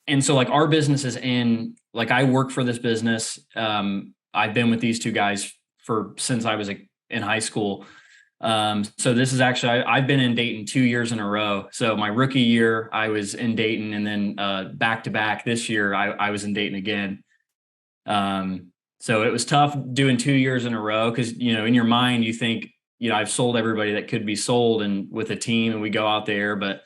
And so like our business is like I work for this business. I've been with these two guys since I was in high school. So this is actually, I've been in Dayton 2 years in a row. So my rookie year, I was in Dayton, and then back to back this year, I was in Dayton again. So it was tough doing 2 years in a row because, in your mind, you think, I've sold everybody that could be sold and with a team, and we go out there, but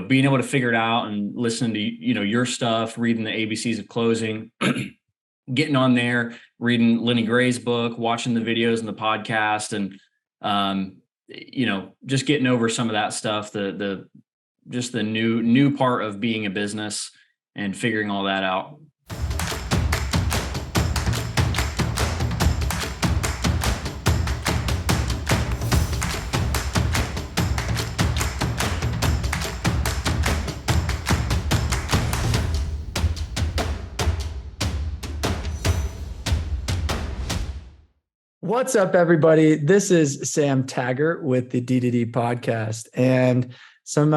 being able to figure it out and listening to, your stuff, reading the ABCs of closing, getting on there, reading Lenny Gray's book, watching the videos and the podcast, and, just getting over some of that stuff, just the new part of being a business and figuring all that out. What's up, everybody? This is Sam Taggart with the D2D podcast, and some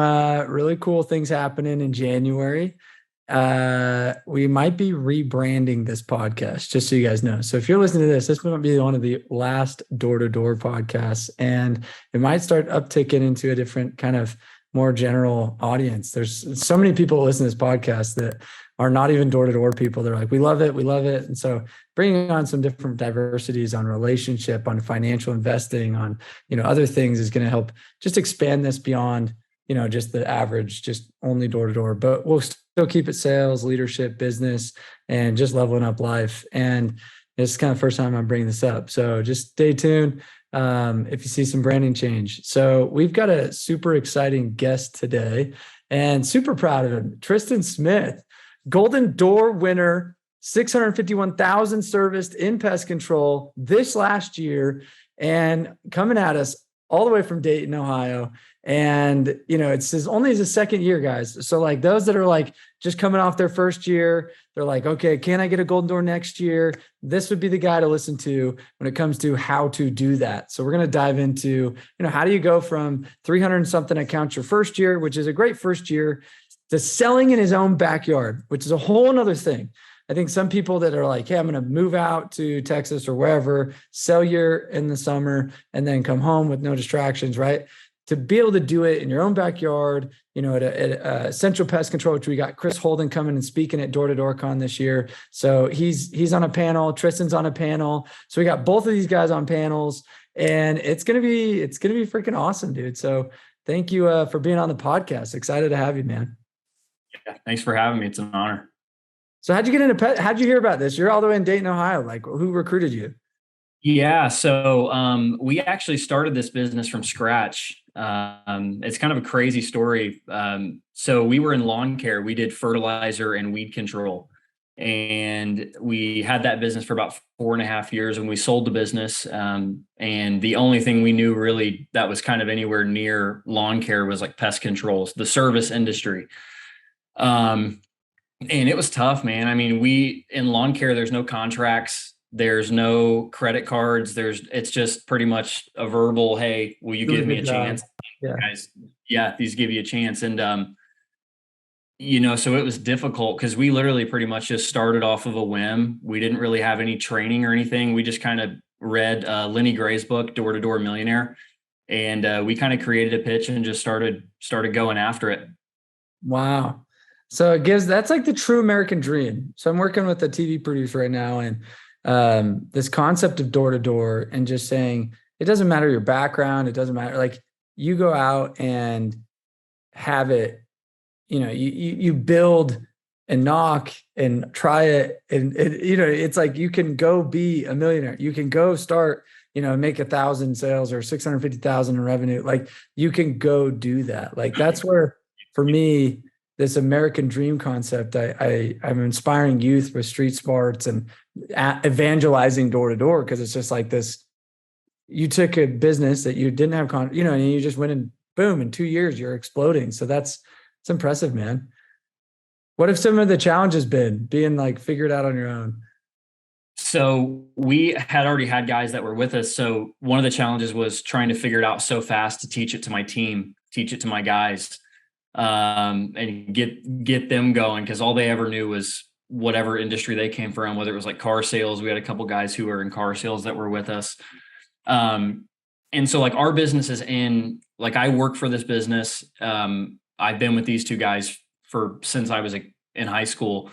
really cool things happening in January. We might be rebranding this podcast, just so you guys know. So if you're listening to this might be one of the last door-to-door podcasts, and it might start upticking into a different kind of more general audience. There's so many people who listen to this podcast that are not even door-to-door people. They're like, we love it. And so bringing on some different diversities on relationship, on financial investing, on, other things is going to help just expand this beyond, just the average, just only door-to-door, but we'll still keep it sales, leadership, business, and just leveling up life. And it's kind of the first time I'm bringing this up. So just stay tuned. If you see some branding change. So we've got a super exciting guest today and super proud of him. Tristan Smith, Golden Door winner, 651,000 serviced in pest control this last year, and coming at us all the way from Dayton, Ohio. And, it's only his second year, guys. So like those that are like just coming off their first year, they're like, okay, can I get a Golden Door next year? This would be the guy to listen to when it comes to how to do that. So we're going to dive into, how do you go from 300 and something accounts your first year, which is a great first year, to selling in his own backyard, which is a whole nother thing. I think some people that are like, hey, I'm going to move out to Texas or wherever, sell year in the summer, and then come home with no distractions, right? To be able to do it in your own backyard, at Central Pest Control, which we got Chris Holden coming and speaking at D2DCON this year. So he's on a panel, Tristan's on a panel. So we got both of these guys on panels, and it's gonna be freaking awesome, dude. So thank you for being on the podcast. Excited to have you, man. Yeah, thanks for having me. It's an honor. So how'd you get into pet? How'd you hear about this? You're all the way in Dayton, Ohio. Like, who recruited you? Yeah. So we actually started this business from scratch. It's kind of a crazy story. So we were in lawn care. We did fertilizer and weed control. And we had that business for about 4.5 years, and we sold the business. And the only thing we knew really that was kind of anywhere near lawn care was like pest controls, the service industry. And it was tough, man. I mean, in lawn care, there's no contracts. There's no credit cards. It's just pretty much a verbal, hey, will you give me a chance? Yeah. Guys, yeah, these give you a chance. And, so it was difficult because we literally pretty much just started off of a whim. We didn't really have any training or anything. We just kind of read Lenny Gray's book, Door to Door Millionaire. And we kind of created a pitch and just started going after it. Wow. So that's like the true American dream. So I'm working with a TV producer right now, and this concept of door to door, and just saying, it doesn't matter your background. It doesn't matter. Like, you go out and have it, you build and knock and try it. And it's like, you can go be a millionaire. You can go start, make 1,000 sales or 650,000 in revenue. Like, you can go do that. Like, that's where, for me, this American dream concept, I'm inspiring youth with street smarts and evangelizing door to door, because it's just like this. You took a business that you didn't have, and you just went and boom, in 2 years you're exploding. So it's impressive, man. What have some of the challenges been being like figured out on your own? So we had already had guys that were with us. So one of the challenges was trying to figure it out so fast to teach it to my team, teach it to my guys. and get them going, because all they ever knew was whatever industry they came from, whether it was like car sales. We had a couple guys who were in car sales that were with us. And so like our business is in, like I work for this business. I've been with these two guys since I was in high school.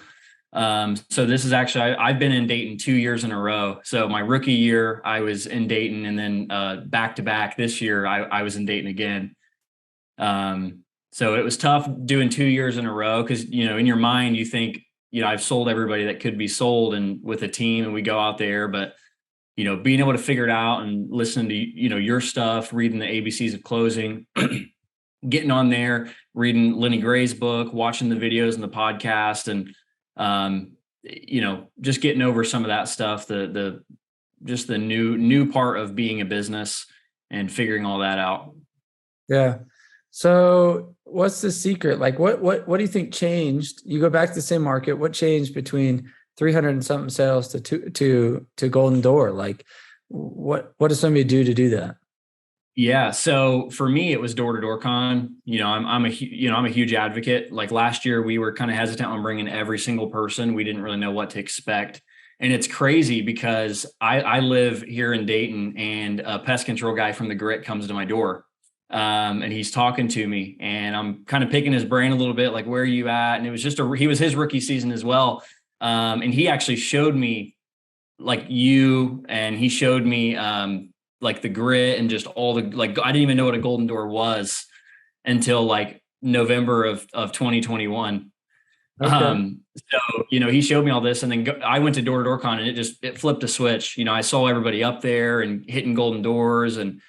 So this is actually, I've been in Dayton 2 years in a row. So my rookie year, I was in Dayton, and then back to back this year, I was in Dayton again. So it was tough doing 2 years in a row, because, in your mind, you think, I've sold everybody that could be sold and with a team, and we go out there, but, being able to figure it out and listen to, your stuff, reading the ABCs of closing, getting on there, reading Lenny Gray's book, watching the videos and the podcast, and, just getting over some of that stuff, just the new part of being a business and figuring all that out. Yeah. So what's the secret? Like what do you think changed? You go back to the same market. What changed between 300 and something sales to Golden Door? Like what does somebody do to do that? Yeah. So for me, it was D2DCON. I'm a huge advocate. Like last year, we were kind of hesitant on bringing every single person. We didn't really know what to expect. And it's crazy because I live here in Dayton, and a pest control guy from the Grit comes to my door. And he's talking to me, and I'm kind of picking his brain a little bit, like, where are you at? And it was he was his rookie season as well. And he actually showed me like you, and he showed me, like the Grit, and just all the, like, I didn't even know what a Golden Door was until like November of 2021. Okay. So, he showed me all this, and then I went to D2DCON, and it flipped a switch. I saw everybody up there and hitting Golden Doors, and,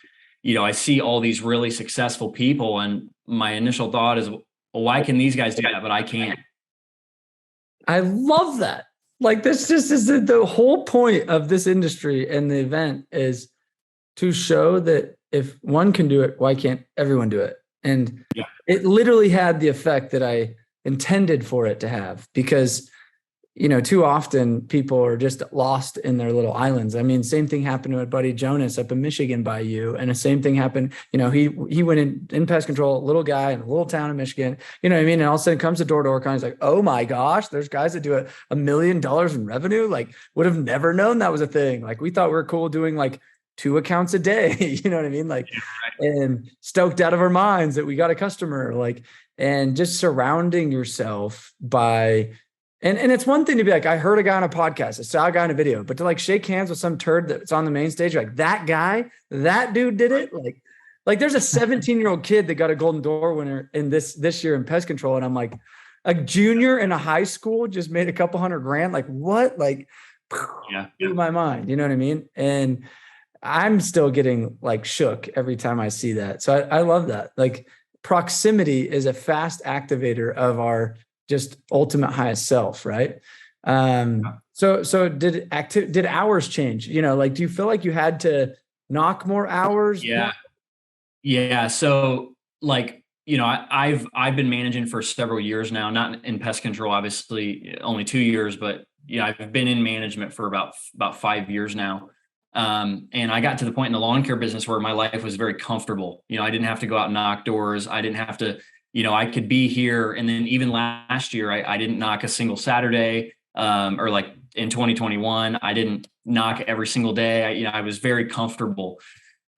I see all these really successful people, and my initial thought is, well, why can these guys do that, but I can't? I love that. Like this just is the whole point of this industry and the event is to show that if one can do it, why can't everyone do it? And it literally had the effect that I intended for it to have, because, too often people are just lost in their little islands. I mean, same thing happened to my buddy Jonas up in Michigan by you. And the same thing happened, he went in pest control, little guy in a little town in Michigan, you know what I mean? And all of a sudden comes to D2DCON. He's like, oh my gosh, there's guys that do $1 million in revenue. Like would have never known that was a thing. Like we thought we were cool doing like 2 accounts a day, you know what I mean? Like, and stoked out of our minds that we got a customer, like, and just surrounding yourself by, and it's one thing to be like, I heard a guy on a podcast, I saw a guy in a video, but to like shake hands with some turd that's on the main stage, like that guy, that dude did it. Like there's a 17-year-old kid that got a Golden Door winner in this year in pest control. And I'm like, a junior in a high school just made a couple $100,000. Like what? Like blew my mind, you know what I mean? And I'm still getting like shook every time I see that. So I love that. Like proximity is a fast activator of our just ultimate highest self. Right. So did hours change, like, do you feel like you had to knock more hours? Yeah. Yeah. So like, I've been managing for several years now, not in pest control, obviously only 2 years, but I've been in management for about 5 years now. And I got to the point in the lawn care business where my life was very comfortable. I didn't have to go out and knock doors. I didn't have to, I could be here. And then even last year, I didn't knock a single Saturday, or like in 2021, I didn't knock every single day. I was very comfortable.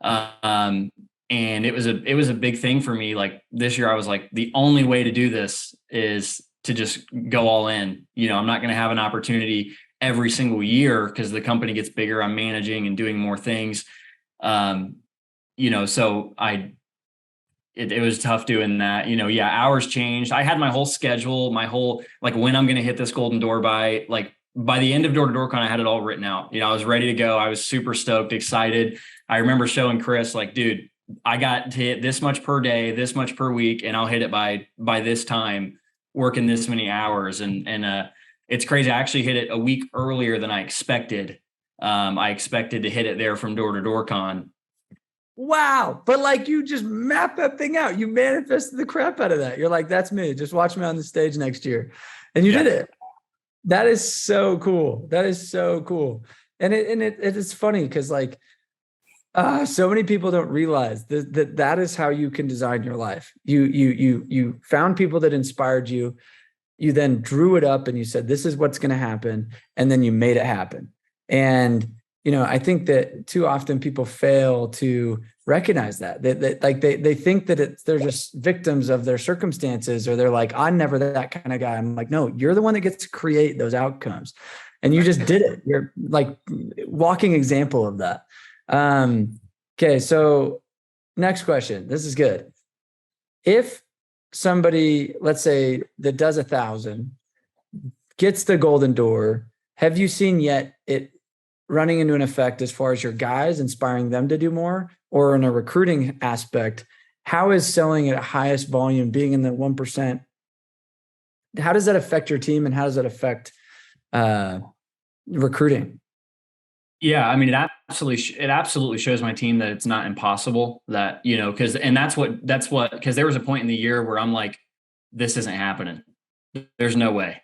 And it was a big thing for me. Like this year, I was like, the only way to do this is to just go all in. I'm not going to have an opportunity every single year because the company gets bigger. I'm managing and doing more things. So it was tough doing that, hours changed. I had my whole schedule, like when I'm going to hit this Golden Door by the end of D2DCON, I had it all written out. I was ready to go. I was super stoked, excited. I remember showing Chris, like, dude, I got to hit this much per day, this much per week, and I'll hit it by this time, working this many hours. And it's crazy. I actually hit it a week earlier than I expected. I expected to hit it there from D2DCON. Wow. But like you just mapped that thing out. You manifested the crap out of that. You're like, that's me. Just watch me on the stage next year. And you did it. That is so cool. That is so cool. And it is funny because like So many people don't realize that is how you can design your life. You found people that inspired you. You then drew it up and you said, this is what's going to happen. And then you made it happen. And, I think that too often people fail to recognize that like they think that they're just victims of their circumstances, or they're like, I'm never that kind of guy. I'm like, no, you're the one that gets to create those outcomes. And you just did it. You're like walking example of that. Okay. So next question. This is good. If somebody, let's say, that does 1,000 gets the golden door, have you seen yet it running into an effect as far as your guys inspiring them to do more, or in a recruiting aspect? How is selling at highest volume, being in the 1%, how does that affect your team, and how does that affect recruiting? Yeah, I mean, it absolutely shows my team that it's not impossible, that, because there was a point in the year where I'm like, this isn't happening. There's no way,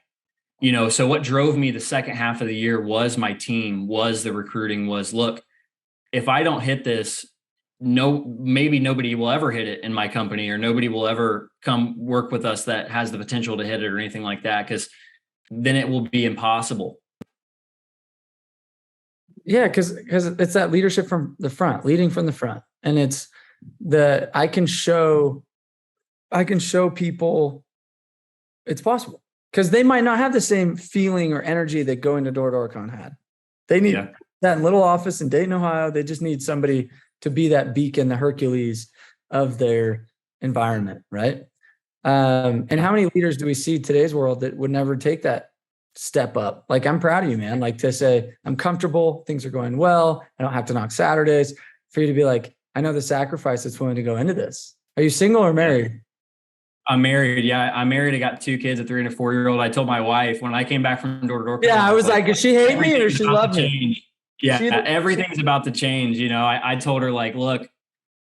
so what drove me the second half of the year was my team, was the recruiting, was, look, if I don't hit this, maybe nobody will ever hit it in my company, or nobody will ever come work with us that has the potential to hit it or anything like that, because then it will be impossible. Yeah, because it's that leadership from the front, leading from the front. And it's I can show people it's possible, because they might not have the same feeling or energy that going to D2DCON had. They need that little office in Dayton, Ohio. They just need somebody to be that beacon, the Hercules of their environment, right? And how many leaders do we see in today's world that would never take that step up? Like, I'm proud of you, man. Like, to say, I'm comfortable, things are going well, I don't have to knock Saturdays. For you to be like, I know the sacrifice that's willing to go into this. Are you single or married? I'm married. Yeah, I'm married. I got 2 kids, a 3 and a 4-year-old. I told my wife when I came back from D2DCON. Yeah, I was like, does she hate me or she love me? Yeah, everything's about to change. I told her, like, look,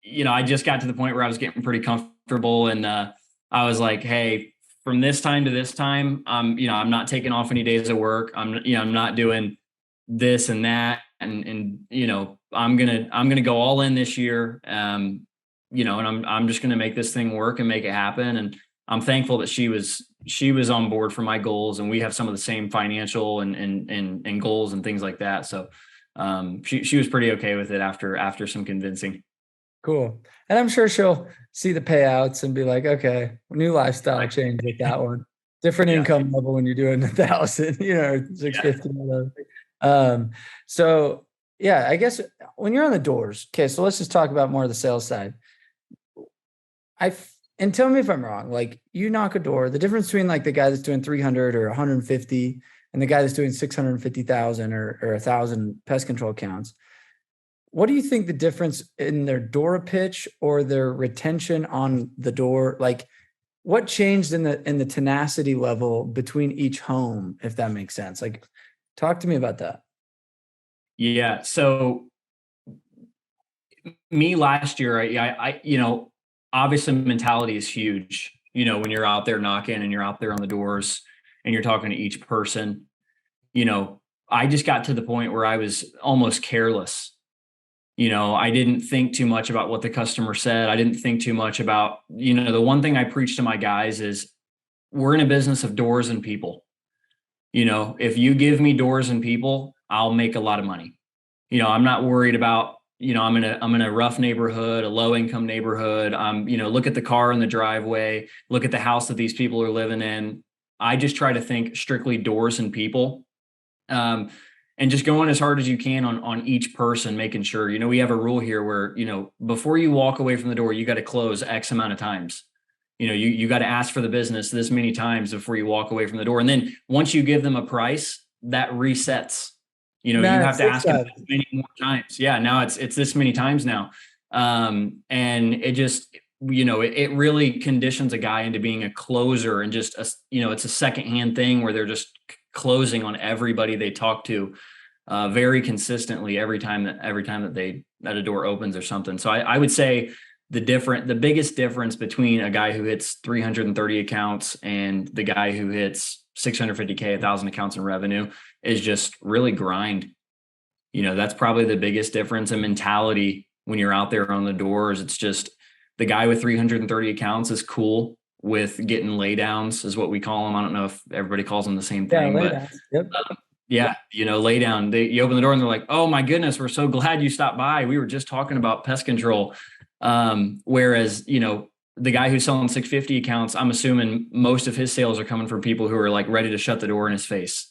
I just got to the point where I was getting pretty comfortable, and I was like, hey, from this time to this time, I'm not taking off any days of work. I'm not doing this and that, and I'm gonna go all in this year. And I'm just gonna make this thing work and make it happen. And I'm thankful that she was on board for my goals, and we have some of the same financial and goals and things like that. So she was pretty okay with it after some convincing. Cool. And I'm sure she'll see the payouts and be like, okay, new lifestyle change with that one. Different income level when you're doing 1,000, 650. So yeah, I guess when you're on the doors, okay, so let's just talk about more of the sales side. And tell me if I'm wrong, like, you knock a door, the difference between like the guy that's doing 300 or 150 and the guy that's doing 650,000 or 1,000 pest control counts. What do you think the difference in their door pitch or their retention on the door? Like, what changed in the tenacity level between each home, if that makes sense? Like, talk to me about that. Yeah. So me last year, I obviously mentality is huge, when you're out there knocking and you're out there on the doors and you're talking to each person. I just got to the point where I was almost careless. I didn't think too much about what the customer said. I didn't think too much about, the one thing I preach to my guys is, we're in a business of doors and people. If you give me doors and people, I'll make a lot of money. I'm not worried about, I'm in a rough neighborhood, a low income neighborhood. Look at the car in the driveway, look at the house that these people are living in. I just try to think strictly doors and people. And just going as hard as you can on each person, making sure, we have a rule here where, before you walk away from the door, you got to close X amount of times. You got to ask for the business this many times before you walk away from the door. And then once you give them a price, that resets. You have to ask them many more times. Yeah, now it's this many times now. And it just, it really conditions a guy into being a closer, and just, it's a secondhand thing where they're just closing on everybody they talk to very consistently every time that a door opens or something. So I would say the biggest difference between a guy who hits 330 accounts and the guy who hits 650K, 1,000 accounts in revenue is just really grind. That's probably the biggest difference in mentality when you're out there on the doors. It's just the guy with 330 accounts is cool with getting laydowns, is what we call them. I don't know if everybody calls them the same thing, but yep. yeah, lay down. You open the door and they're like, "Oh my goodness, we're so glad you stopped by. We were just talking about pest control." Whereas, the guy who's selling 650 accounts, I'm assuming most of his sales are coming from people who are like ready to shut the door in his face.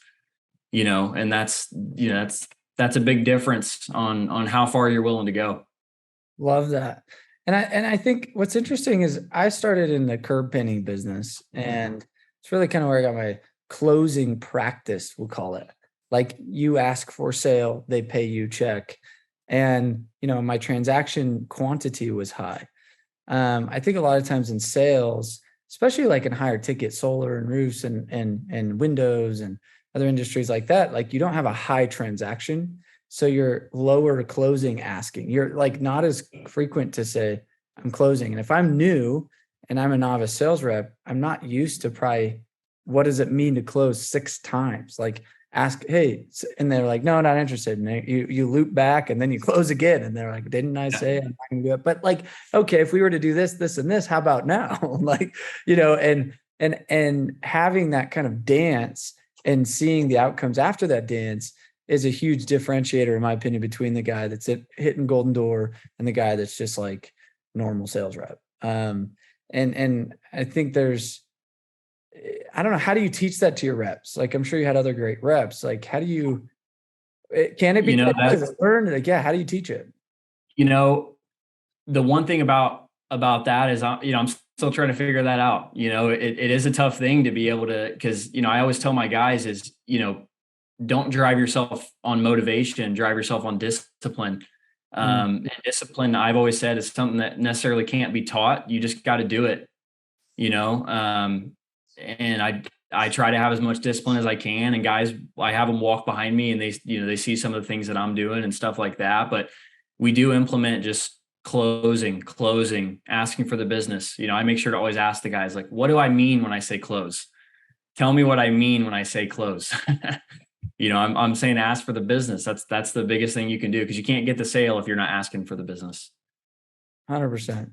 And that's a big difference on how far you're willing to go. Love that. And I think what's interesting is I started in the curb painting business, and it's really kind of where I got my closing practice, we'll call it. Like, you ask for sale, they pay you check. And, my transaction quantity was high. I think a lot of times in sales, especially like in higher ticket solar and roofs and windows and other industries like that, like, you don't have a high transaction. So you're lower closing asking. You're like not as frequent to say, I'm closing. And if I'm new and I'm a novice sales rep, I'm not used to probably, what does it mean to close 6 times? Like, ask, hey, and they're like, no, not interested. And you loop back and then you close again. And they're like, didn't I say I'm not going to do it? But like, okay, if we were to do this, this, and this, how about now? Like, and having that kind of dance and seeing the outcomes after that dance is a huge differentiator, in my opinion, between the guy that's hitting Golden Door and the guy that's just like normal sales rep. And I think I don't know, how do you teach that to your reps? Like, I'm sure you had other great reps. Like, how do you, can it be learned? Like, yeah, how do you teach it? The one thing about that is, I'm still trying to figure that out. It is a tough thing to be able to, because, I always tell my guys is, don't drive yourself on motivation, drive yourself on discipline. And discipline, I've always said, is something that necessarily can't be taught. You just got to do it, and I try to have as much discipline as I can, and guys, I have them walk behind me and they see some of the things that I'm doing and stuff like that. But we do implement just closing, asking for the business. I make sure to always ask the guys, like, what do I mean when I say close? Tell me what I mean when I say close. I'm saying ask for the business. That's the biggest thing you can do, because you can't get the sale if you're not asking for the business. 100%.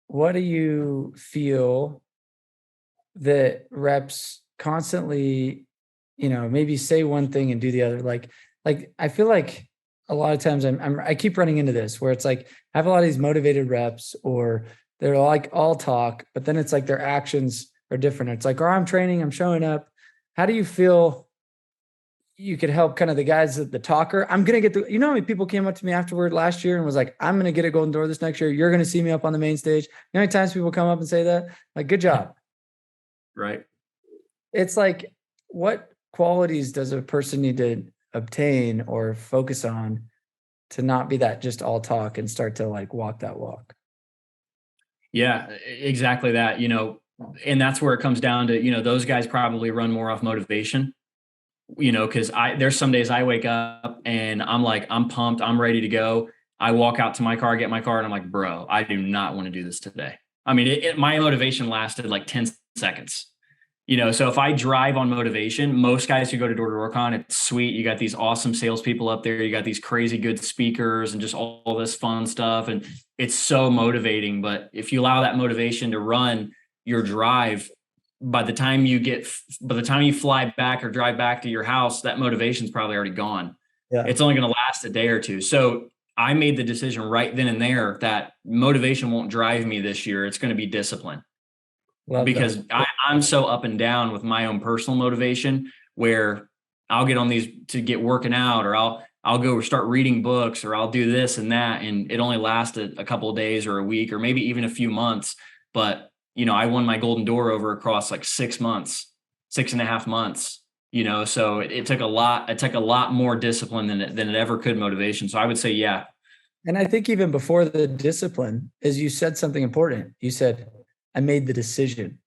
What do you feel that reps constantly, maybe say one thing and do the other? Like I feel like a lot of times I keep running into this where it's like, I have a lot of these motivated reps, or they're like all talk, but then it's like their actions are different. It's like, oh, I'm training, I'm showing up. How do you feel you could help kind of the guys, the talker? I'm going to get how many people came up to me afterward last year and was like, I'm going to get a Golden Door this next year. You're going to see me up on the main stage. You know how many times people come up and say that? Like, good job. Right. It's like, what qualities does a person need to obtain or focus on to not be that just all talk and start to like walk that walk? Yeah, exactly that, and that's where it comes down to, those guys probably run more off motivation, because there's some days I wake up and I'm like, I'm pumped, I'm ready to go. I walk out to my car, get my car, and I'm like, bro, I do not want to do this today. I mean, my motivation lasted like 10 seconds. So if I drive on motivation, most guys who go to D2DCON, it's sweet. You got these awesome salespeople up there. You got these crazy good speakers and just all this fun stuff. And it's so motivating. But if you allow that motivation to run your drive, by the time you fly back or drive back to your house, that motivation's probably already gone. Yeah. It's only going to last a day or two. So I made the decision right then and there that motivation won't drive me this year. It's going to be discipline. Because I'm so up and down with my own personal motivation, where I'll get on these to get working out, or I'll go start reading books, or I'll do this and that. And it only lasted a couple of days or a week or maybe even a few months. But, I won my Golden Door over across like 6 months, 6.5 months, so it took a lot more discipline than it ever could motivation. So I would say, yeah. And I think even before the discipline is, you said something important. You said, I made the decision.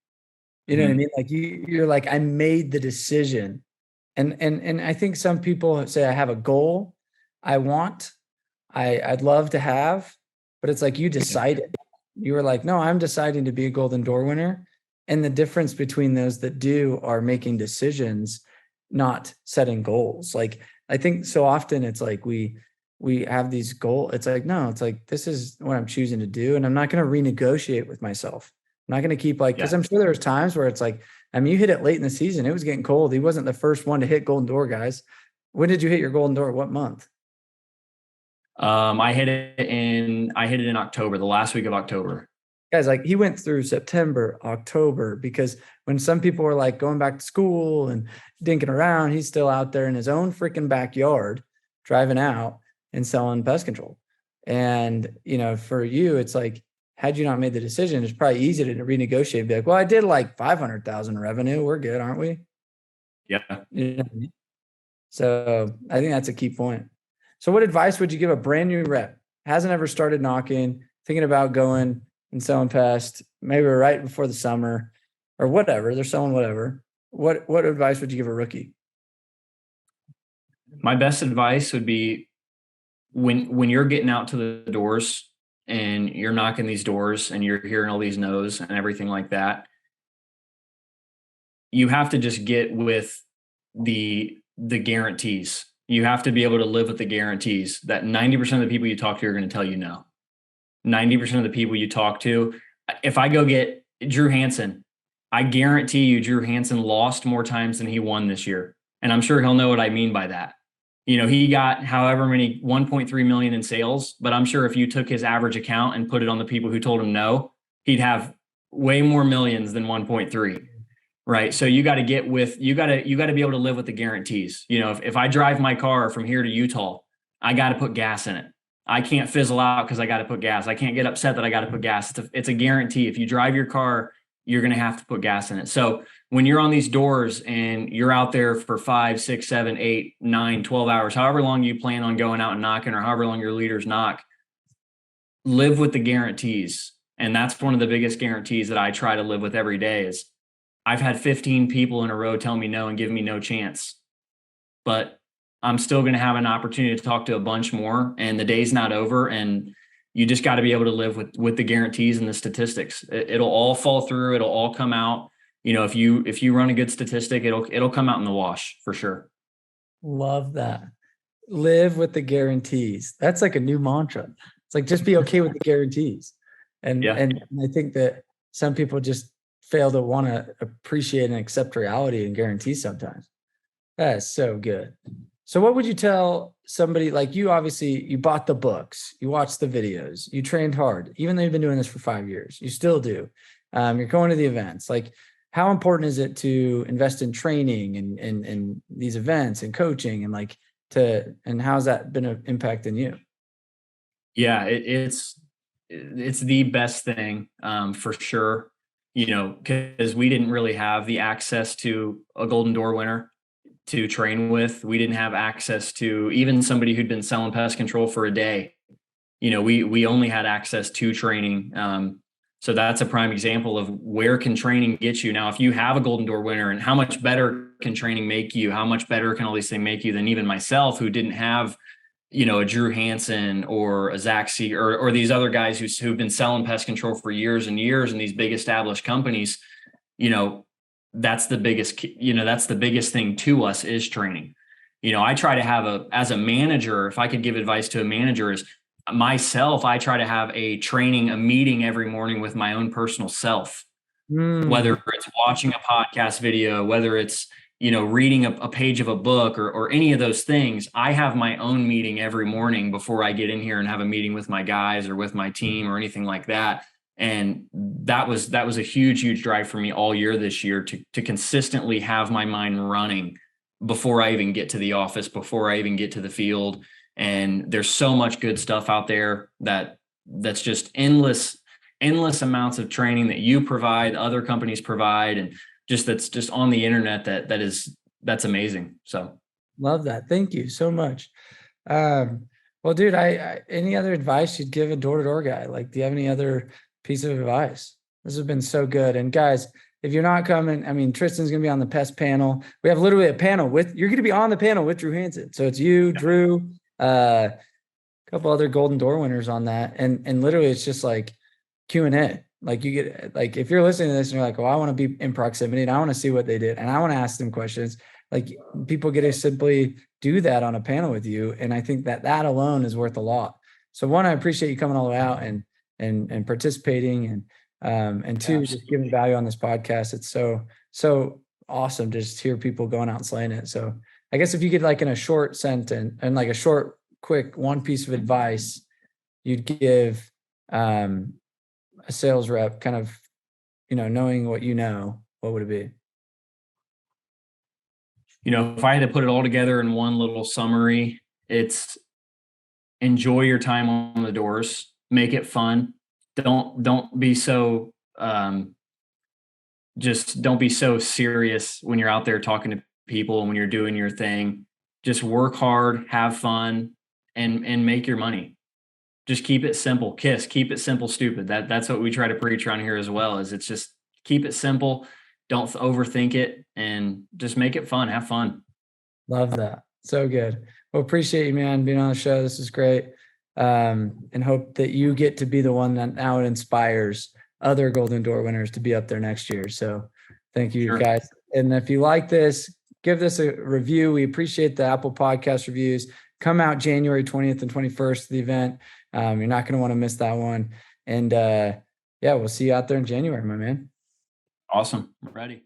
You know what I mean? Like you're like, I made the decision. And I think some people say, I have a goal I'd love to have, but it's like, you decided. You were like, no, I'm deciding to be a Golden Door winner. And the difference between those that do are making decisions, not setting goals. Like, I think so often it's like we have these goals. It's like, no, it's like, this is what I'm choosing to do. And I'm not going to renegotiate with myself. I'm not going to keep like, because I'm sure there's times where it's like, I mean, you hit it late in the season. It was getting cold. He wasn't the first one to hit Golden Door, guys. When did you hit your Golden Door? What month? I hit it in October, the last week of October. Guys, like he went through September, October, because when some people were like going back to school and dinking around, he's still out there in his own freaking backyard, driving out and selling pest control. And, for you, it's like, had you not made the decision, it's probably easy to renegotiate and be like, well, I did like 500,000 revenue. We're good, aren't we? Yeah. You know what I mean? So I think that's a key point. So what advice would you give a brand new rep? Hasn't ever started knocking, thinking about going and selling pest, maybe right before the summer or whatever. They're selling whatever. What advice would you give a rookie? My best advice would be when you're getting out to the doors and you're knocking these doors and you're hearing all these no's and everything like that, you have to just get with the guarantees. You have to be able to live with the guarantees that 90% of the people you talk to are going to tell you no. 90% of the people you talk to, if I go get Drew Hansen, I guarantee you Drew Hansen lost more times than he won this year. And I'm sure he'll know what I mean by that. He got however many 1.3 million in sales, but I'm sure if you took his average account and put it on the people who told him no, he'd have way more millions than 1.3. Right. So you got to you got to be able to live with the guarantees. If I drive my car from here to Utah, I got to put gas in it. I can't fizzle out because I got to put gas. I can't get upset that I got to put gas. It's a guarantee. If you drive your car, you're going to have to put gas in it. So when you're on these doors and you're out there for 5, 6, 7, 8, 9, 12 hours, however long you plan on going out and knocking or however long your leaders knock, live with the guarantees. And that's one of the biggest guarantees that I try to live with every day is I've had 15 people in a row tell me no and give me no chance, but I'm still going to have an opportunity to talk to a bunch more and the day's not over. And you just got to be able to live with the guarantees and the statistics. It'll all fall through. It'll all come out. If you run a good statistic, it'll come out in the wash for sure. Love that. Live with the guarantees. That's like a new mantra. It's like, just be okay with the guarantees. And I think that some people just fail to want to appreciate and accept reality and guarantees sometimes. That is so good. So what would you tell somebody like you? Obviously, you bought the books, you watched the videos, you trained hard, even though you've been doing this for 5 years, you still do. You're going to the events. Like, how important is it to invest in training and these events and coaching and how's that been an impact on you? Yeah, it's the best thing for sure. Because we didn't really have the access to a Golden Door winner to train with. We didn't have access to even somebody who'd been selling pest control for a day. We only had access to training. So that's a prime example of where can training get you. Now, if you have a Golden Door winner, and how much better can training make you? How much better can all these things make you than even myself, who didn't have, a Drew Hansen or a Zach Seeger or these other guys who've been selling pest control for years and years in these big established companies. That's the biggest thing to us is training. I try to have as a manager, if I could give advice to a manager, is myself, I try to have a meeting every morning with my own personal self, whether it's watching a podcast video, whether it's, reading a page of a book or any of those things. I have my own meeting every morning before I get in here and have a meeting with my guys or with my team or anything like that. And that was a huge drive for me all year this year to consistently have my mind running before I even get to the office, before I even get to the field. And there's so much good stuff out there that's just endless amounts of training that you provide, other companies provide, and that's just on the internet that's amazing. So love that. Thank you so much. Well, dude, I any other advice you'd give a door-to-door guy? Like, do you have any other piece of advice? This has been so good. And guys, if you're not coming, I mean, Tristan's going to be on the pest panel. We have literally a panel you're going to be on the panel with Drew Hansen. So it's you, Drew, a couple other Golden Door winners on that. And literally it's just like Q&A. Like, you get, like, if you're listening to this and you're like, oh, I want to be in proximity and I want to see what they did and I want to ask them questions, like people get to simply do that on a panel with you. And I think that that alone is worth a lot. So one, I appreciate you coming all the way out and participating, and two, just giving value on this podcast. It's so awesome to just hear people going out and slaying it. So I guess if you could, like, in a short sentence and like a short, quick one piece of advice you'd give a sales rep, kind of, knowing what what would it be? If I had to put it all together in one little summary, it's enjoy your time on the doors, make it fun. Don't be so, just don't be so serious when you're out there talking to people and when you're doing your thing. Just work hard, have fun, and make your money. Just keep it simple. Keep it simple, stupid. That's what we try to preach around here as well, is it's just keep it simple. Don't overthink it, and just make it fun. Have fun. Love that. So good. Well, appreciate you, man, being on the show. This is great. And hope that you get to be the one that now inspires other Golden Door winners to be up there next year. So thank you, guys. And if you like this, give this a review. We appreciate the Apple Podcast reviews. Come out January 20th and 21st, the event. You're not going to want to miss that one. And we'll see you out there in January, my man. Awesome. I'm ready.